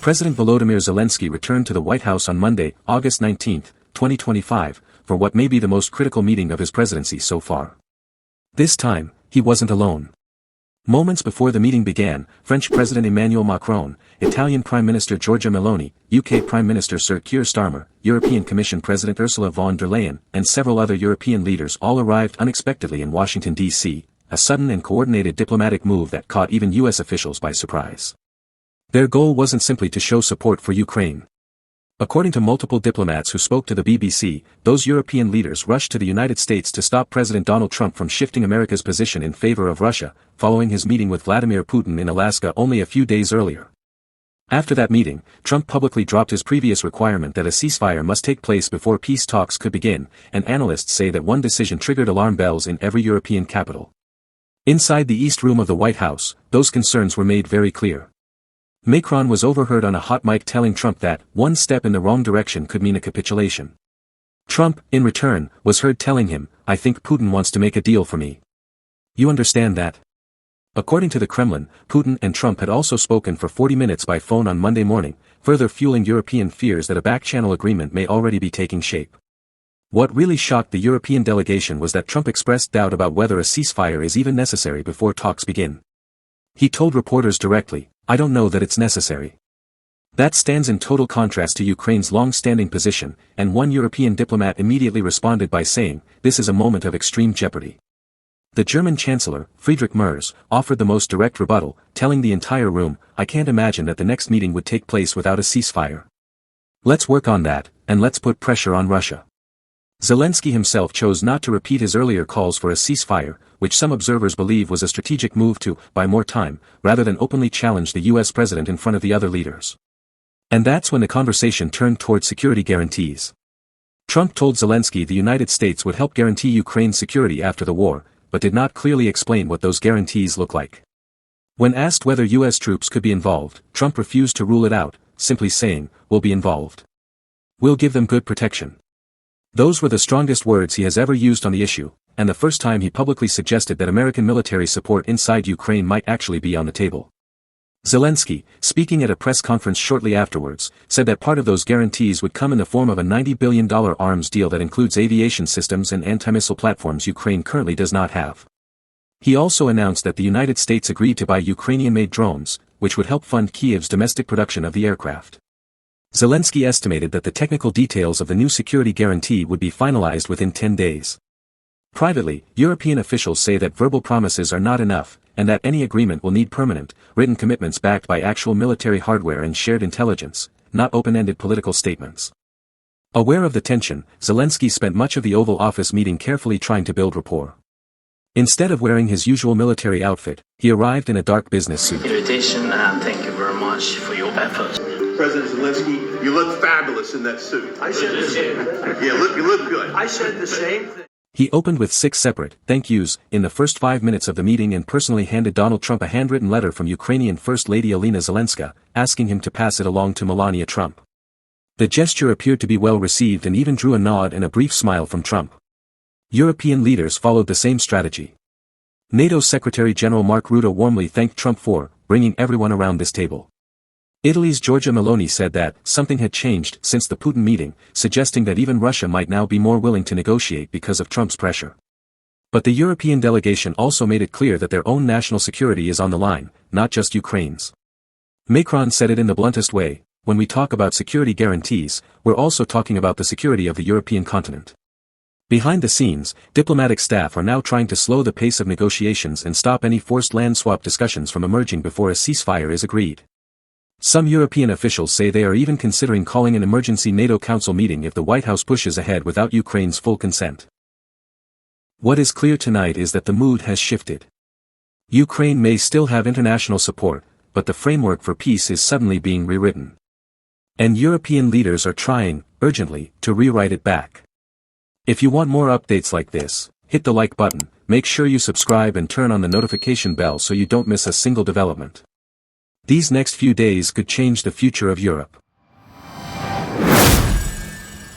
President Volodymyr Zelensky returned to the White House on Monday, August 19, 2025, for what may be the most critical meeting of his presidency so far. This time, he wasn't alone. Moments before the meeting began, French President Emmanuel Macron, Italian Prime Minister Giorgia Meloni, UK Prime Minister Sir Keir Starmer, European Commission President Ursula von der Leyen, and several other European leaders all arrived unexpectedly in Washington, D.C., a sudden and coordinated diplomatic move that caught even U.S. officials by surprise. Their goal wasn't simply to show support for Ukraine. According to multiple diplomats who spoke to the BBC, those European leaders rushed to the United States to stop President Donald Trump from shifting America's position in favor of Russia, following his meeting with Vladimir Putin in Alaska only a few days earlier. After that meeting, Trump publicly dropped his previous requirement that a ceasefire must take place before peace talks could begin, and analysts say that one decision triggered alarm bells in every European capital. Inside the East Room of the White House, those concerns were made very clear. Macron was overheard on a hot mic telling Trump that one step in the wrong direction could mean a capitulation. Trump, in return, was heard telling him, "I think Putin wants to make a deal for me. You understand that?" According to the Kremlin, Putin and Trump had also spoken for 40 minutes by phone on Monday morning, further fueling European fears that a back-channel agreement may already be taking shape. What really shocked the European delegation was that Trump expressed doubt about whether a ceasefire is even necessary before talks begin. He told reporters directly, "I don't know that it's necessary." That stands in total contrast to Ukraine's long-standing position, and one European diplomat immediately responded by saying, "This is a moment of extreme jeopardy." The German Chancellor, Friedrich Merz, offered the most direct rebuttal, telling the entire room, "I can't imagine that the next meeting would take place without a ceasefire. Let's work on that, and let's put pressure on Russia." Zelensky himself chose not to repeat his earlier calls for a ceasefire, which some observers believe was a strategic move to buy more time, rather than openly challenge the U.S. president in front of the other leaders. And that's when the conversation turned toward security guarantees. Trump told Zelensky the United States would help guarantee Ukraine's security after the war, but did not clearly explain what those guarantees look like. When asked whether U.S. troops could be involved, Trump refused to rule it out, simply saying, "We'll be involved. We'll give them good protection." Those were the strongest words he has ever used on the issue, and the first time he publicly suggested that American military support inside Ukraine might actually be on the table. Zelensky, speaking at a press conference shortly afterwards, said that part of those guarantees would come in the form of a $90 billion arms deal that includes aviation systems and anti-missile platforms Ukraine currently does not have. He also announced that the United States agreed to buy Ukrainian-made drones, which would help fund Kiev's domestic production of the aircraft. Zelensky estimated that the technical details of the new security guarantee would be finalized within 10 days. Privately, European officials say that verbal promises are not enough, and that any agreement will need permanent, written commitments backed by actual military hardware and shared intelligence, not open-ended political statements. Aware of the tension, Zelensky spent much of the Oval Office meeting carefully trying to build rapport. Instead of wearing his usual military outfit, he arrived in a dark business suit. Invitation, and thank you very much for your efforts. President Zelensky, you look fabulous in that suit. I said the same. Yeah, you look good. I said the same thing. He opened with 6 separate thank yous in the first 5 minutes of the meeting and personally handed Donald Trump a handwritten letter from Ukrainian First Lady Olena Zelenska, asking him to pass it along to Melania Trump. The gesture appeared to be well received and even drew a nod and a brief smile from Trump. European leaders followed the same strategy. NATO Secretary General Mark Rutte warmly thanked Trump for bringing everyone around this table. Italy's Giorgia Meloni said that something had changed since the Putin meeting, suggesting that even Russia might now be more willing to negotiate because of Trump's pressure. But the European delegation also made it clear that their own national security is on the line, not just Ukraine's. Macron said it in the bluntest way, "When we talk about security guarantees, we're also talking about the security of the European continent." Behind the scenes, diplomatic staff are now trying to slow the pace of negotiations and stop any forced land swap discussions from emerging before a ceasefire is agreed. Some European officials say they are even considering calling an emergency NATO Council meeting if the White House pushes ahead without Ukraine's full consent. What is clear tonight is that the mood has shifted. Ukraine may still have international support, but the framework for peace is suddenly being rewritten. And European leaders are trying, urgently, to rewrite it back. If you want more updates like this, hit the like button, make sure you subscribe and turn on the notification bell so you don't miss a single development. These next few days could change the future of Europe.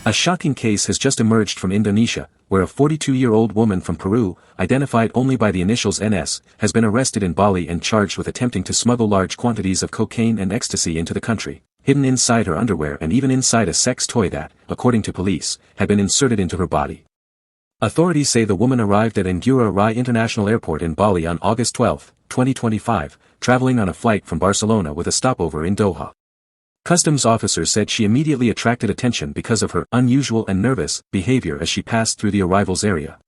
A shocking case has just emerged from Indonesia, where a 42-year-old woman from Peru, identified only by the initials NS, has been arrested in Bali and charged with attempting to smuggle large quantities of cocaine and ecstasy into the country, hidden inside her underwear and even inside a sex toy that, according to police, had been inserted into her body. Authorities say the woman arrived at Ngurah Rai International Airport in Bali on August 12, 2025, traveling on a flight from Barcelona with a stopover in Doha. Customs officers said she immediately attracted attention because of her unusual and nervous behavior as she passed through the arrivals area.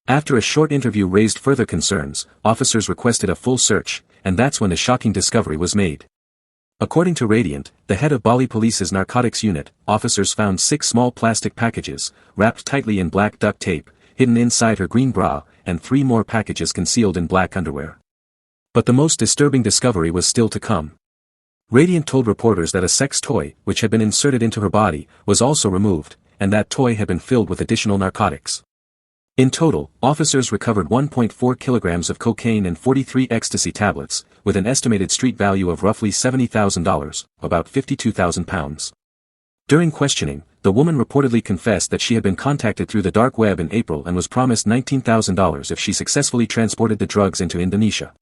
After a short interview raised further concerns, officers requested a full search, and that's when the shocking discovery was made. According to Radiant, the head of Bali Police's narcotics unit, officers found 6 small plastic packages, wrapped tightly in black duct tape, hidden inside her green bra, and 3 more packages concealed in black underwear. But the most disturbing discovery was still to come. Radiant told reporters that a sex toy, which had been inserted into her body, was also removed, and that toy had been filled with additional narcotics. In total, officers recovered 1.4 kilograms of cocaine and 43 ecstasy tablets, with an estimated street value of roughly $70,000, about £52,000. During questioning, the woman reportedly confessed that she had been contacted through the dark web in April and was promised $19,000 if she successfully transported the drugs into Indonesia.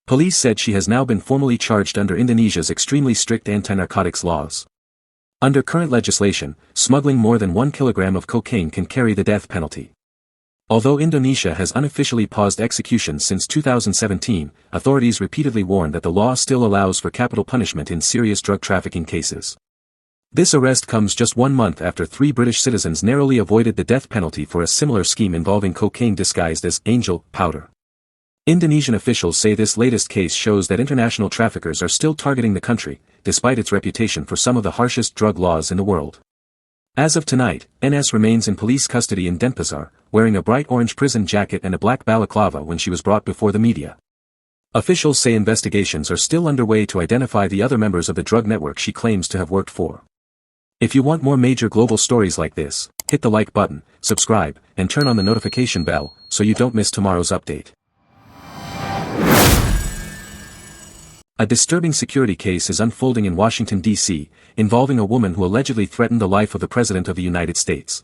Police said she has now been formally charged under Indonesia's extremely strict anti-narcotics laws. Under current legislation, smuggling more than 1 kilogram of cocaine can carry the death penalty. Although Indonesia has unofficially paused executions since 2017, authorities repeatedly warn that the law still allows for capital punishment in serious drug trafficking cases. This arrest comes just 1 month after 3 British citizens narrowly avoided the death penalty for a similar scheme involving cocaine disguised as angel powder. Indonesian officials say this latest case shows that international traffickers are still targeting the country, despite its reputation for some of the harshest drug laws in the world. As of tonight, NS remains in police custody in Denpasar, wearing a bright orange prison jacket and a black balaclava when she was brought before the media. Officials say investigations are still underway to identify the other members of the drug network she claims to have worked for. If you want more major global stories like this, hit the like button, subscribe, and turn on the notification bell so you don't miss tomorrow's update. A disturbing security case is unfolding in Washington, D.C., involving a woman who allegedly threatened the life of the President of the United States.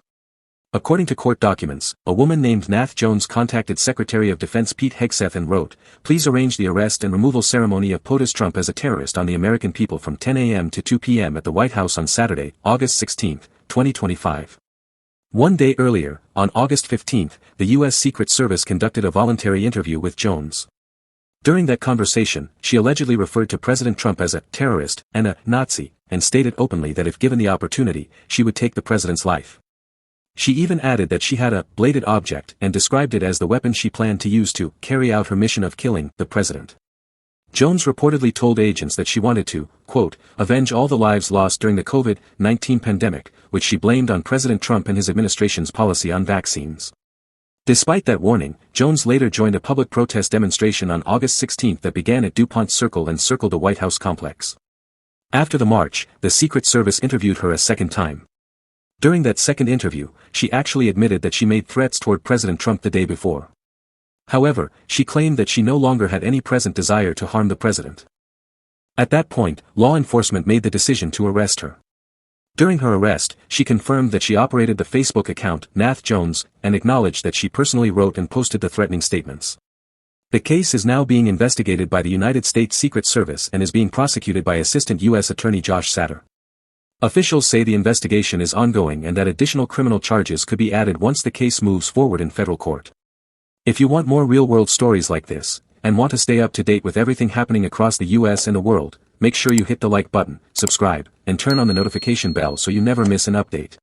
According to court documents, a woman named Nath Jones contacted Secretary of Defense Pete Hegseth and wrote, "Please arrange the arrest and removal ceremony of POTUS Trump as a terrorist on the American people from 10 a.m. to 2 p.m. at the White House on Saturday, August 16, 2025. One day earlier, on August 15, the U.S. Secret Service conducted a voluntary interview with Jones. During that conversation, she allegedly referred to President Trump as a terrorist and a Nazi, and stated openly that if given the opportunity, she would take the president's life. She even added that she had a bladed object and described it as the weapon she planned to use to carry out her mission of killing the president. Jones reportedly told agents that she wanted to, quote, avenge all the lives lost during the COVID-19 pandemic, which she blamed on President Trump and his administration's policy on vaccines. Despite that warning, Jones later joined a public protest demonstration on August 16 that began at DuPont Circle and circled the White House complex. After the march, the Secret Service interviewed her a second time. During that second interview, she actually admitted that she made threats toward President Trump the day before. However, she claimed that she no longer had any present desire to harm the president. At that point, law enforcement made the decision to arrest her. During her arrest, she confirmed that she operated the Facebook account Nath Jones and acknowledged that she personally wrote and posted the threatening statements. The case is now being investigated by the United States Secret Service and is being prosecuted by Assistant U.S. Attorney Josh Satter. Officials say the investigation is ongoing and that additional criminal charges could be added once the case moves forward in federal court. If you want more real-world stories like this, and want to stay up to date with everything happening across the U.S. and the world, make sure you hit the like button, subscribe, and turn on the notification bell so you never miss an update.